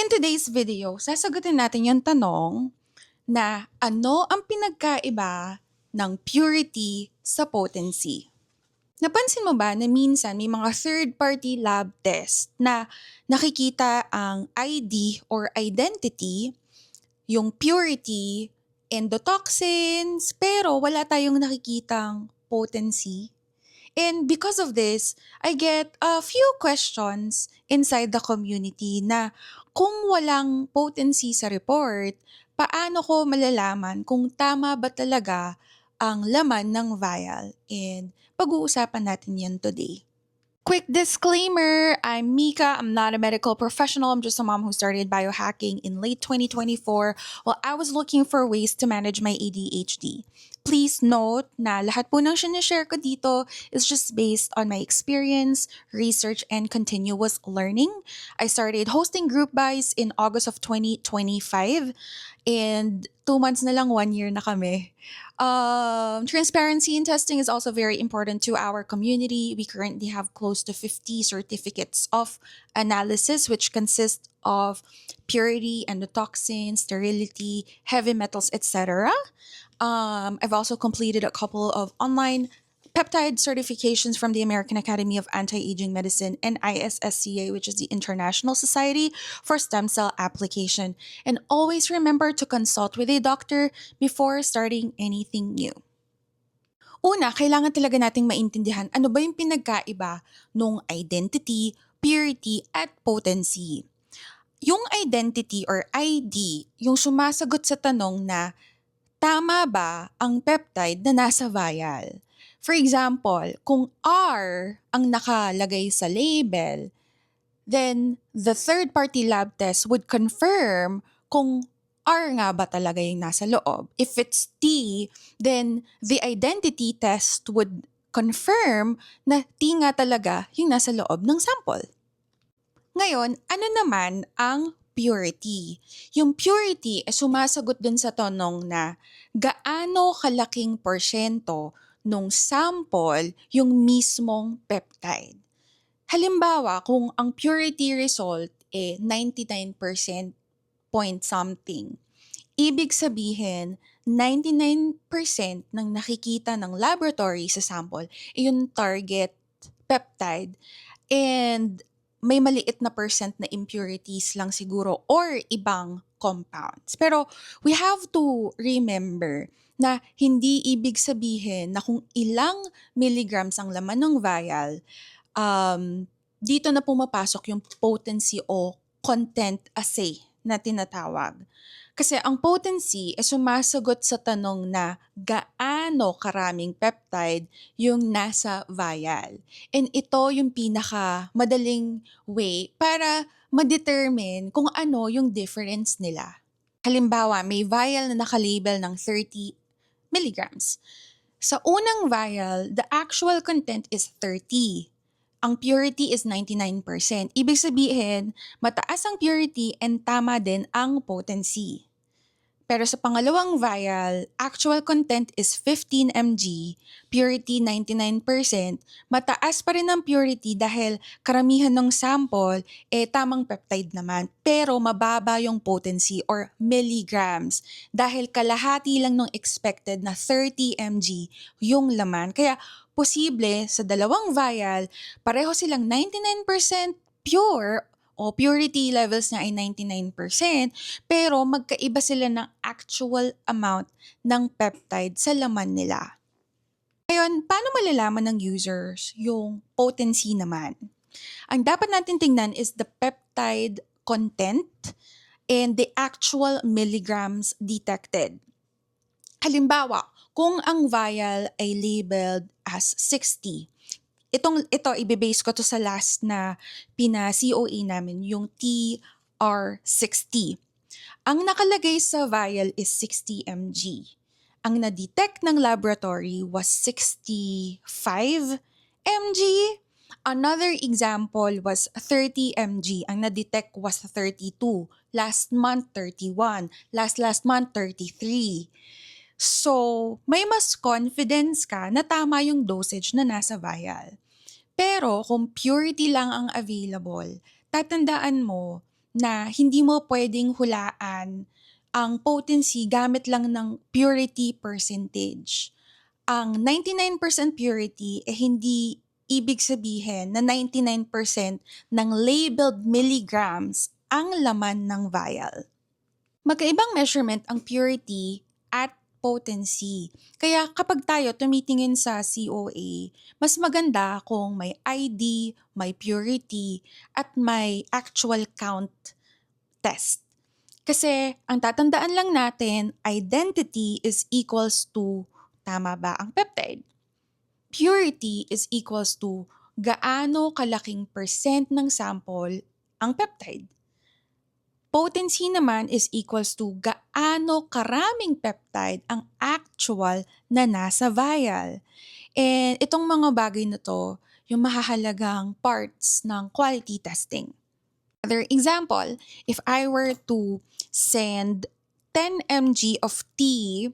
In today's video, sasagutin natin yung tanong na ano ang pinagkaiba ng purity sa potency. Napansin mo ba na minsan may mga third-party lab test na nakikita ang ID or identity, yung purity, endotoxins, pero wala tayong nakikitang potency? And because of this, I get a few questions inside the community na kung walang potency sa report, paano ko malalaman kung tama ba talaga ang laman ng vial? And pag-uusapan natin yan today. Quick disclaimer, I'm Mika. I'm not a medical professional. I'm just a mom who started biohacking in late 2024 while I was looking for ways to manage my ADHD. Please note na lahat po ng sinishare ko dito is just based on my experience, research, and continuous learning. I started hosting group buys in August of 2025 and 2 months na lang, 1 year na kami. Transparency in testing is also very important to our community. We currently have close to 50 certificates of analysis, which consist of purity, endotoxin, sterility, heavy metals, etc. I've also completed a couple of online peptide certifications from the American Academy of Anti-Aging Medicine and ISSCA, which is the International Society for Stem Cell Application. And always remember to consult with a doctor before starting anything new. Una, kailangan talaga nating maintindihan ano ba yung pinagkaiba nung identity, purity, at potency. Yung identity or ID, yung sumasagot sa tanong na tama ba ang peptide na nasa vial? For example, kung R ang nakalagay sa label, then the third-party lab test would confirm kung R nga ba talaga yung nasa loob. If it's T, then the identity test would confirm na T nga talaga yung nasa loob ng sample. Ngayon, ano naman ang purity? Yung purity ay sumasagot dun sa tanong na gaano kalaking porsyento nung sample yung mismong peptide. Halimbawa, kung ang purity result 99% point something, ibig sabihin 99% ng nakikita ng laboratory sa sample ay yung target peptide and may maliit na percent na impurities lang siguro or ibang compounds. Pero we have to remember na hindi ibig sabihin na kung ilang milligrams ang laman ng vial, dito na pumapasok yung potency o content assay na tinatawag. Kasi ang potency ay sumasagot sa tanong na gaano karaming peptide yung nasa vial. And ito yung pinaka madaling way para ma-determine kung ano yung difference nila. Halimbawa, may vial na nakalabel ng 30 milligrams. Sa unang vial, the actual content is 30. Ang purity is 99%. Ibig sabihin, mataas ang purity and tama din ang potency. Pero sa pangalawang vial, actual content is 15 mg, purity 99%, mataas pa rin ang purity dahil karamihan ng sample tamang peptide naman, pero mababa yung potency or milligrams dahil kalahati lang ng expected na 30 mg yung laman. Kaya posible sa dalawang vial, pareho silang 99% pure o purity levels niya ay 99%, pero magkaiba sila ng actual amount ng peptide sa laman nila. Ngayon, paano malalaman ng users yung potency naman? Ang dapat natin tingnan is the peptide content and the actual milligrams detected. Halimbawa, kung ang vial ay labeled as 60, ito ibibase ko to sa last na pina-COA namin, yung TR60. Ang nakalagay sa vial is 60 mg. Ang na-detect ng laboratory was 65 mg. Another example was 30 mg. Ang na-detect was 32. Last month, 31. Last month, 33. So, may mas confidence ka na tama yung dosage na nasa vial. Pero kung purity lang ang available, tatandaan mo na hindi mo pwedeng hulaan ang potency gamit lang ng purity percentage. Ang 99% purity hindi ibig sabihin na 99% ng labeled milligrams ang laman ng vial. Magkaibang measurement ang purity at potency. Kaya kapag tayo tumitingin sa COA, mas maganda kung may ID, may purity, at may actual count test. Kasi ang tatandaan lang natin, identity is equals to, tama ba ang peptide? Purity is equals to gaano kalaking percent ng sample ang peptide. Potency naman is equals to gaano karaming peptide ang actual na nasa vial. And itong mga bagay na to, yung mahahalagang parts ng quality testing. Another example, if I were to send 10 mg of tea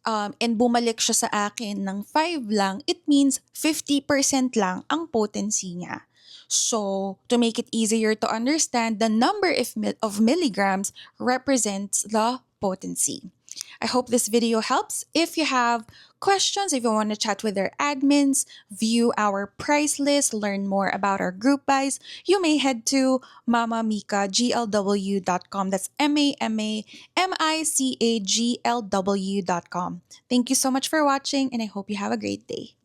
and bumalik siya sa akin ng 5 lang, it means 50% lang ang potency niya. So, to make it easier to understand, the number of milligrams represents the potency. I hope this video helps. If you have questions, if you want to chat with our admins, view our price list, learn more about our group buys, you may head to mamamicaglw.com. That's MAMAMICAGLW.com. Thank you so much for watching, and I hope you have a great day.